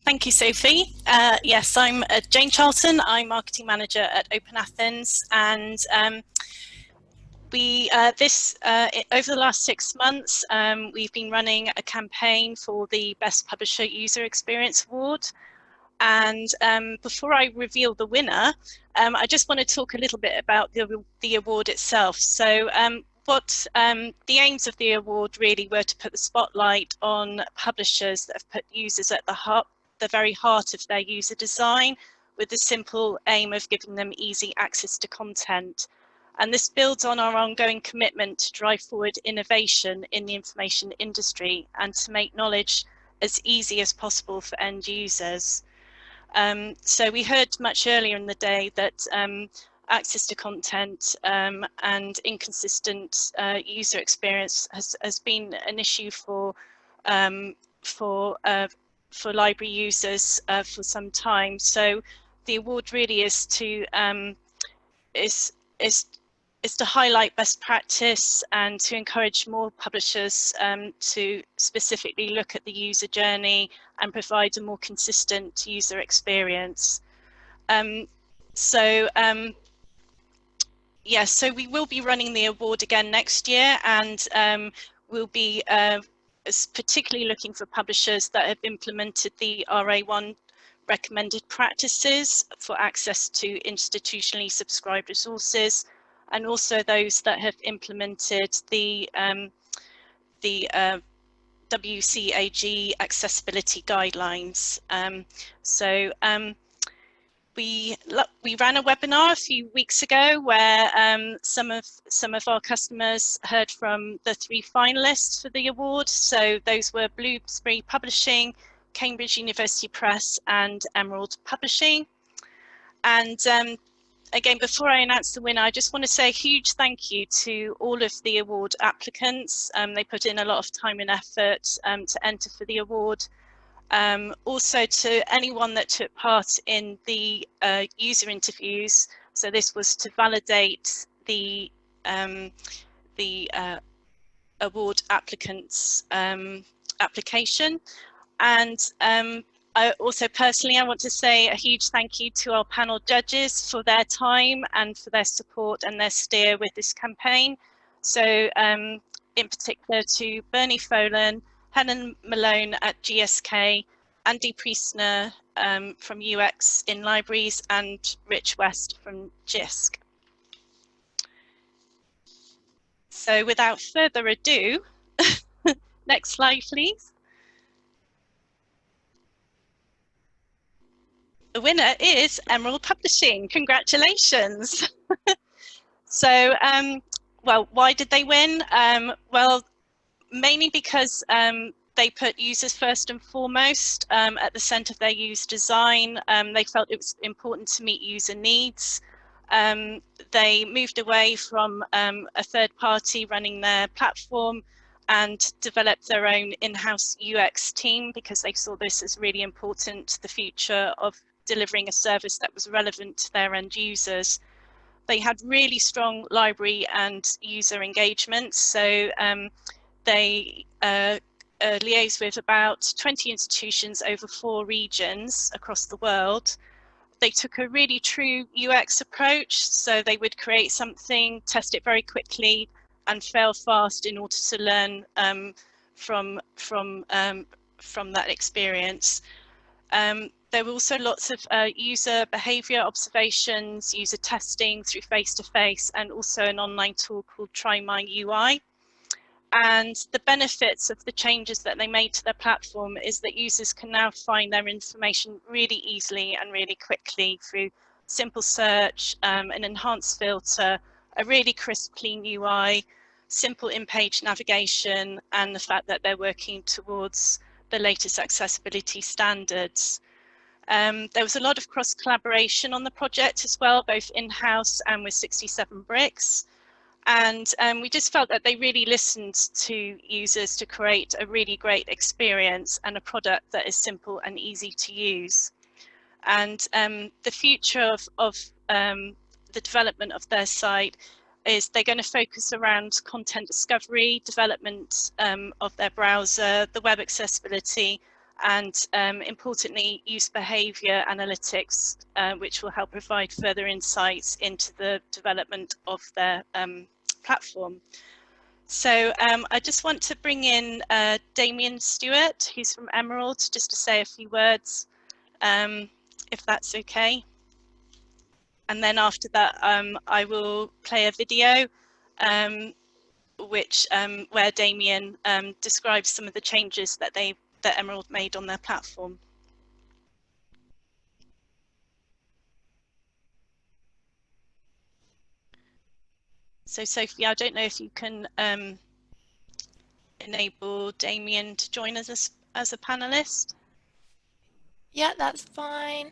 Thank you, Sophie. Yes, I'm Jane Charlton. I'm Marketing Manager at Open Athens, and over the last 6 months, we've been running a campaign for the Best Publisher User Experience Award. And before I reveal the winner, I just want to talk a little bit about the award itself. So the aims of the award really were to put the spotlight on publishers that have put users at the very heart of their user design, with the simple aim of giving them easy access to content. And this builds on our ongoing commitment to drive forward innovation in the information industry and to make knowledge as easy as possible for end users. So we heard much earlier in the day that access to content and inconsistent user experience has been an issue for library users for some time. So the award really is to highlight best practice and to encourage more publishers to specifically look at the user journey and provide a more consistent user experience. So we will be running the award again next year, and we'll be particularly looking for publishers that have implemented the RA1 recommended practices for access to institutionally subscribed resources, and also those that have implemented the WCAG accessibility guidelines. We ran a webinar a few weeks ago where some of our customers heard from the 3 finalists for the award. So those were Bloomsbury Publishing, Cambridge University Press, and Emerald Publishing. And again, before I announce the winner, I just want to say a huge thank you to all of the award applicants. They put in a lot of time and effort to enter for the award. Also to anyone that took part in the user interviews. So this was to validate the award applicant's application. And I want to say a huge thank you to our panel judges for their time and for their support and their steer with this campaign. So in particular to Bernie Folan, Helen Malone at GSK, Andy Priestner from UX in Libraries, and Rich West from JISC. So without further ado, next slide, please. The winner is Emerald Publishing. Congratulations. So, well, why did they win? Well, mainly because they put users first and foremost at the center of their user design. They felt it was important to meet user needs. They moved away from a third party running their platform and developed their own in-house UX team because they saw this as really important to the future of delivering a service that was relevant to their end users. They had really strong library and user engagement. So they liaised with about 20 institutions over 4 regions across the world. They took a really true UX approach. So they would create something, test it very quickly, and fail fast in order to learn from that experience. There were also lots of user behavior observations, user testing through face-to-face, and also an online tool called Try My UI. And the benefits of the changes that they made to their platform is that users can now find their information really easily and really quickly through simple search, an enhanced filter, a really crisp, clean UI, simple in-page navigation, and the fact that they're working towards the latest accessibility standards. There was a lot of cross-collaboration on the project as well, both in-house and with 67 Bricks. And we just felt that they really listened to users to create a really great experience and a product that is simple and easy to use. And the future of the development of their site is they're going to focus around content discovery, development of their browser, the web accessibility, and importantly, use behaviour analytics, which will help provide further insights into the development of their platform. So I just want to bring in Damian Stewart, who's from Emerald, just to say a few words, if that's okay. And then after that, I will play a video where Damian describes some of the changes that Emerald made on their platform. So Sophie, I don't know if you can enable Damian to join us as a panelist. Yeah, that's fine.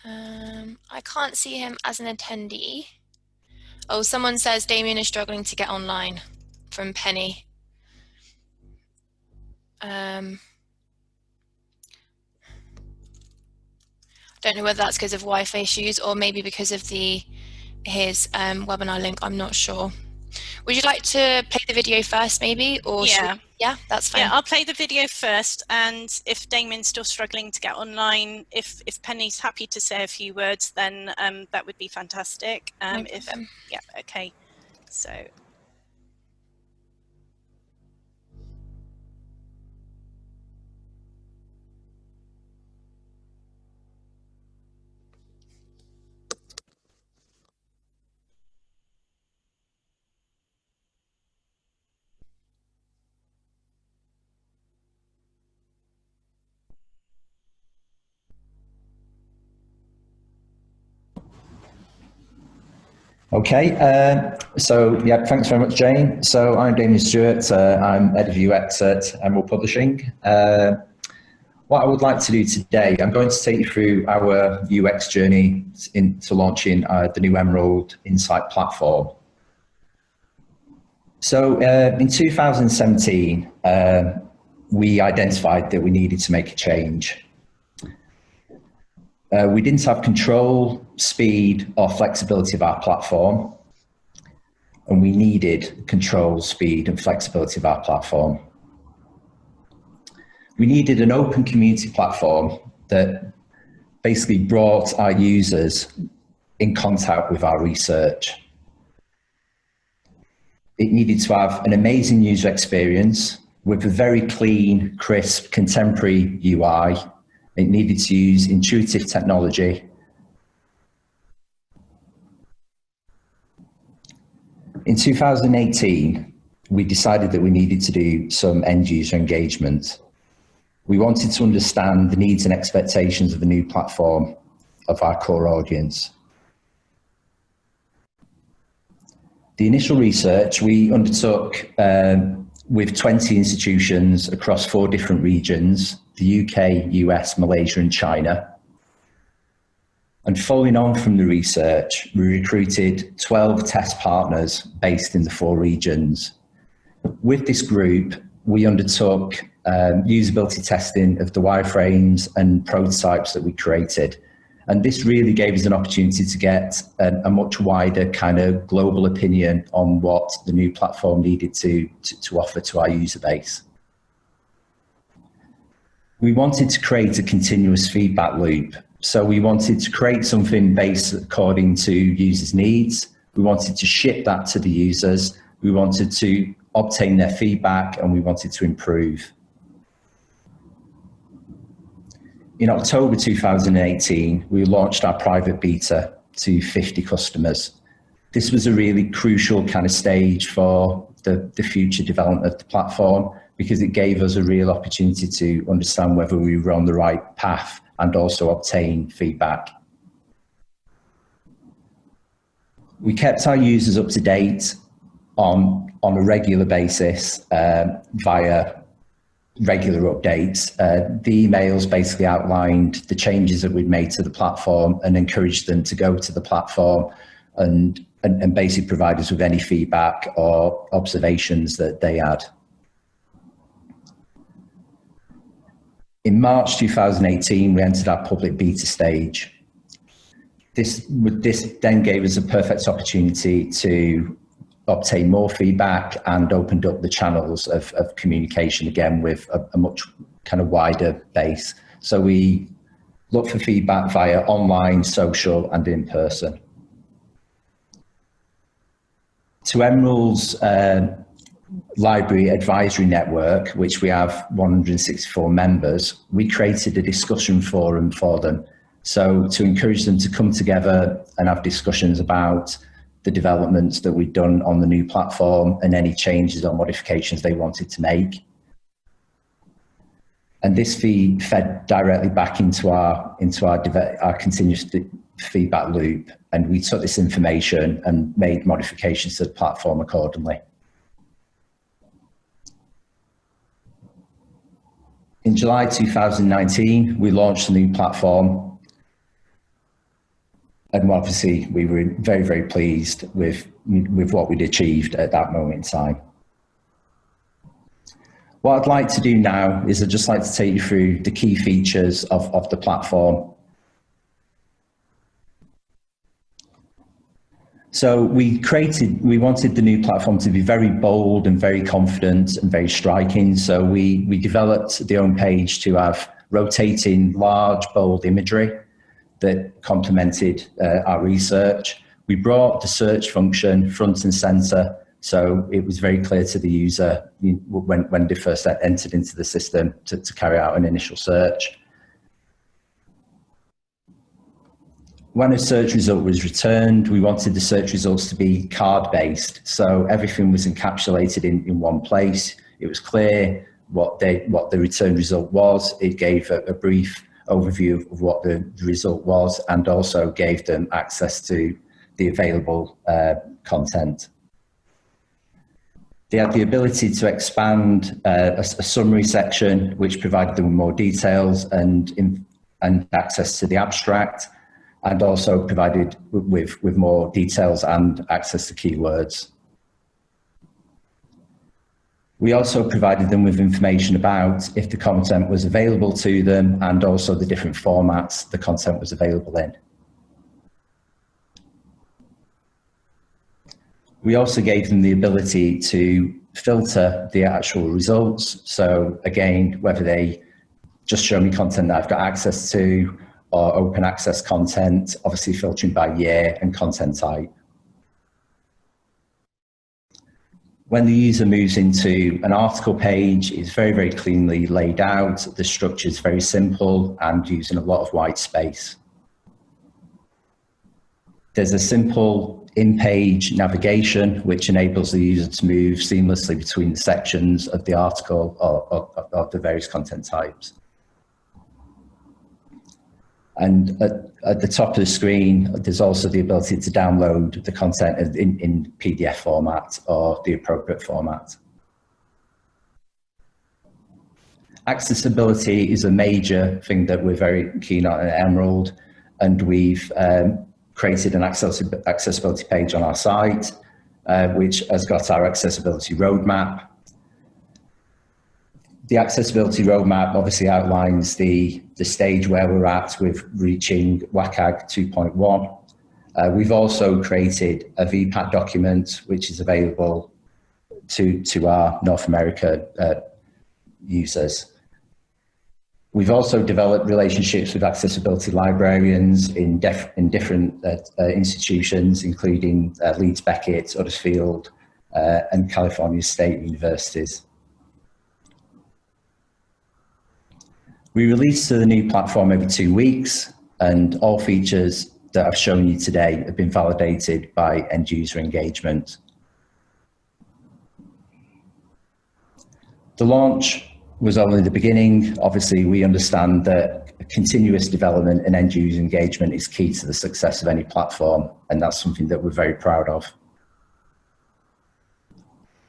I can't see him as an attendee. Oh, someone says Damian is struggling to get online from Penny. Don't know whether that's because of Wi-Fi issues or maybe because of his webinar link. I'm not sure. Would you like to play the video first, maybe? Or yeah, that's fine. Yeah, I'll play the video first, and if Damian's still struggling to get online, if Penny's happy to say a few words, then that would be fantastic. Yeah, okay. So. Okay, so yeah, thanks very much, Jane. So I'm Damian Stewart. I'm Head of UX at Emerald Publishing. What I would like to do today, I'm going to take you through our UX journey into launching the new Emerald Insight platform. So in 2017, we identified that we needed to make a change. We didn't have control, speed, or flexibility of our platform, and we needed control, speed, and flexibility of our platform. We needed an open community platform that basically brought our users in contact with our research. It needed to have an amazing user experience with a very clean, crisp, contemporary UI. It needed to use intuitive technology. In 2018, we decided that we needed to do some end user engagement. We wanted to understand the needs and expectations of a new platform of our core audience. The initial research we undertook with 20 institutions across 4 different regions: the UK, US, Malaysia, and China. And following on from the research, we recruited 12 test partners based in the 4 regions. With this group, we undertook usability testing of the wireframes and prototypes that we created. And this really gave us an opportunity to get a much wider kind of global opinion on what the new platform needed to offer to our user base. We wanted to create a continuous feedback loop. So we wanted to create something based according to users' needs. We wanted to ship that to the users. We wanted to obtain their feedback, and we wanted to improve. In October 2018, we launched our private beta to 50 customers. This was a really crucial kind of stage for the future development of the platform, because it gave us a real opportunity to understand whether we were on the right path and also obtain feedback. We kept our users up to date on a regular basis via regular updates. The emails basically outlined the changes that we'd made to the platform and encouraged them to go to the platform and basically provide us with any feedback or observations that they had. In March 2018, we entered our public beta stage. This then gave us a perfect opportunity to obtained more feedback and opened up the channels of communication again with a much kind of wider base. So we look for feedback via online, social, and in person. To Emerald's library advisory network, which we have 164 members, we created a discussion forum for them. So to encourage them to come together and have discussions about the developments that we've done on the new platform and any changes or modifications they wanted to make. And this feed fed directly back into our continuous feedback loop, and we took this information and made modifications to the platform accordingly. In July 2019, we launched the new platform, and obviously we were very, very pleased with what we'd achieved at that moment in time. What I'd like to do now is I'd just like to take you through the key features of the platform. So we wanted the new platform to be very bold and very confident and very striking. So we developed the home page to have rotating large, bold imagery that complemented our research. We brought the search function front and center, so it was very clear to the user when they first entered into the system to carry out an initial search. When a search result was returned, we wanted the search results to be card-based, so everything was encapsulated in one place. It was clear what the return result was. It gave a brief overview of what the result was and also gave them access to the available content. They had the ability to expand a summary section which provided them with more details and access to the abstract, and also provided with more details and access to keywords. We also provided them with information about if the content was available to them and also the different formats the content was available in. We also gave them the ability to filter the actual results. So again, whether they just show me content that I've got access to or open access content, obviously filtering by year and content type. When the user moves into an article page, it's very, very cleanly laid out. The structure is very simple and using a lot of white space. There's a simple in-page navigation, which enables the user to move seamlessly between the sections of the article or of the various content types. And at the top of the screen, there's also the ability to download the content in PDF format or the appropriate format. Accessibility is a major thing that we're very keen on at Emerald, and we've created an accessibility page on our site, which has got our accessibility roadmap. The accessibility roadmap obviously outlines the stage where we're at with reaching WCAG 2.1. We've also created a VPAT document, which is available to our North America users. We've also developed relationships with accessibility librarians in different institutions, including Leeds Beckett, Huddersfield, and California State Universities. We release to the new platform every 2 weeks, and all features that I've shown you today have been validated by end user engagement. The launch was only the beginning. Obviously, we understand that continuous development and end user engagement is key to the success of any platform, and that's something that we're very proud of.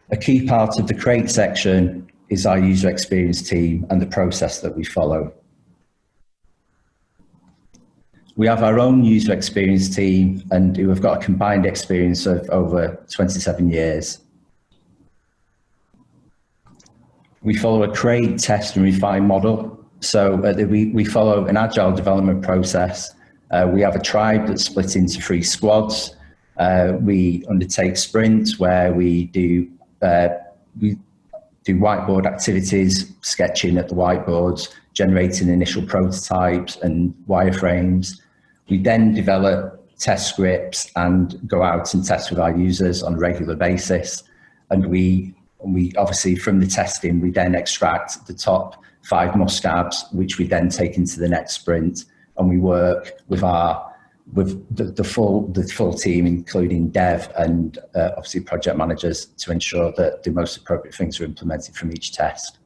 A key part of the Create section is our user experience team and the process that we follow. We have our own user experience team, and we've got a combined experience of over 27 years. We follow a create, test, and refine model. So we follow an agile development process. We have a tribe that's split into 3 squads. We undertake sprints where we do whiteboard activities, sketching at the whiteboards, generating initial prototypes and wireframes. We then develop test scripts and go out and test with our users on a regular basis. And we obviously, from the testing, we then extract the top 5 must-haves, which we then take into the next sprint. And we work with the full team, including dev and obviously project managers, to ensure that the most appropriate things are implemented from each test.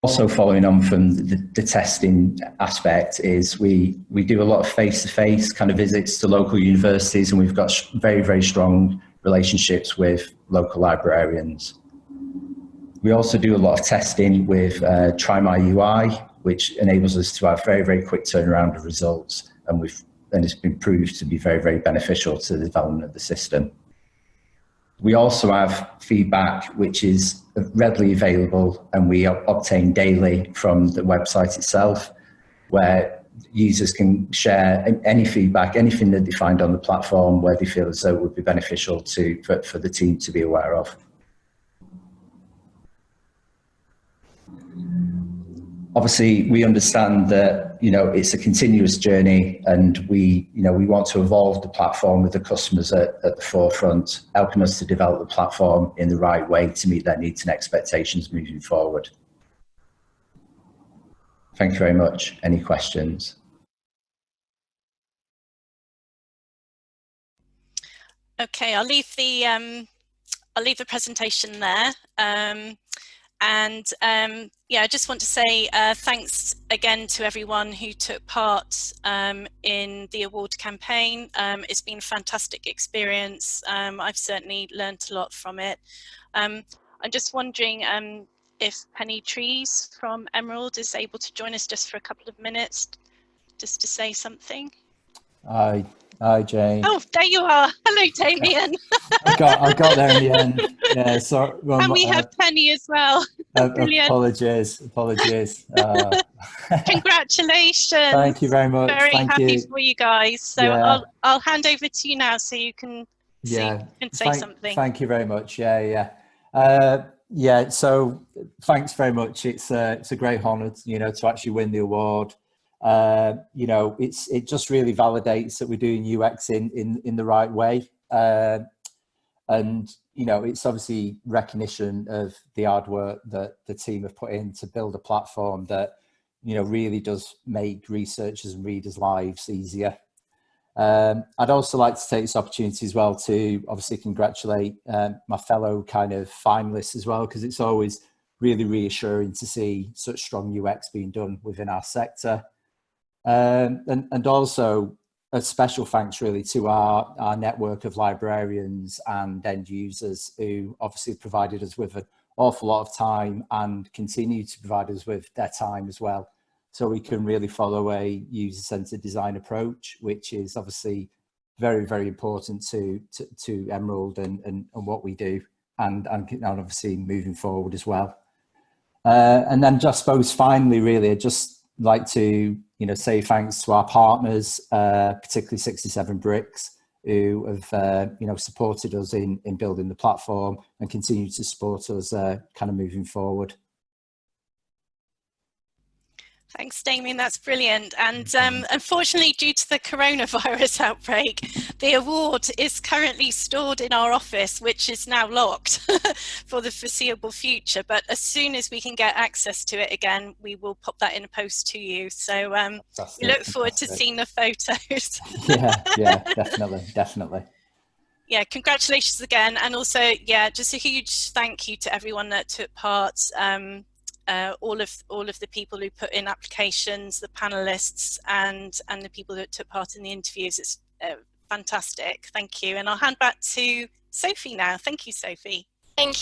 Also, following on from the testing aspect, is we do a lot of face-to-face kind of visits to local universities, and we've got very, very strong relationships with local librarians. We also do a lot of testing with Try My UI, which enables us to have very, very quick turnaround of results, and it's been proved to be very, very beneficial to the development of the system. We also have feedback which is readily available, and we obtain daily from the website itself, where users can share any feedback, anything that they find on the platform where they feel as though it would be beneficial for the team to be aware of. Obviously, we understand that, you know, it's a continuous journey, and we want to evolve the platform with the customers at the forefront, helping us to develop the platform in the right way to meet their needs and expectations moving forward. Thank you very much. Any questions? Okay, I'll leave the presentation there. Yeah, I just want to say thanks again to everyone who took part in the award campaign. It's been a fantastic experience. I've certainly learnt a lot from it. I'm just wondering if Penny Trees from Emerald is able to join us just for a couple of minutes, just to say something. Hi, Jane. Oh, there you are. Hello, Damian. I got there in the end. Yeah, so well, and we have Penny as well. Brilliant. Apologies. Congratulations. Thank you very much. Very Thank happy you. for you guys. So yeah. I'll hand over to you now, so you can say something. Thank you very much. Yeah. So thanks very much. It's a great honour, to actually win the award. It just really validates that we're doing UX in the right way. And it's obviously recognition of the hard work that the team have put in to build a platform that, really does make researchers and readers' lives easier. I'd also like to take this opportunity as well to obviously congratulate my fellow kind of finalists as well, because it's always really reassuring to see such strong UX being done within our sector. And also a special thanks really to our network of librarians and end users, who obviously provided us with an awful lot of time and continue to provide us with their time as well, so we can really follow a user-centered design approach, which is obviously very, very important to Emerald and what we do, and obviously moving forward as well. And then just suppose finally, really, I'd just like to say thanks to our partners, particularly 67 Bricks, who have supported us in building the platform and continue to support us kind of moving forward. Thanks, Damian. That's brilliant. And unfortunately, due to the coronavirus outbreak, the award is currently stored in our office, which is now locked for the foreseeable future. But as soon as we can get access to it again, we will pop that in a post to you. So we look forward to seeing the photos. yeah, definitely. Yeah, congratulations again. And also, yeah, just a huge thank you to everyone that took part. All of the people who put in applications, the panelists, and the people that took part in the interviews. It's fantastic. Thank you. And I'll hand back to Sophie now. Thank you, Sophie. Thank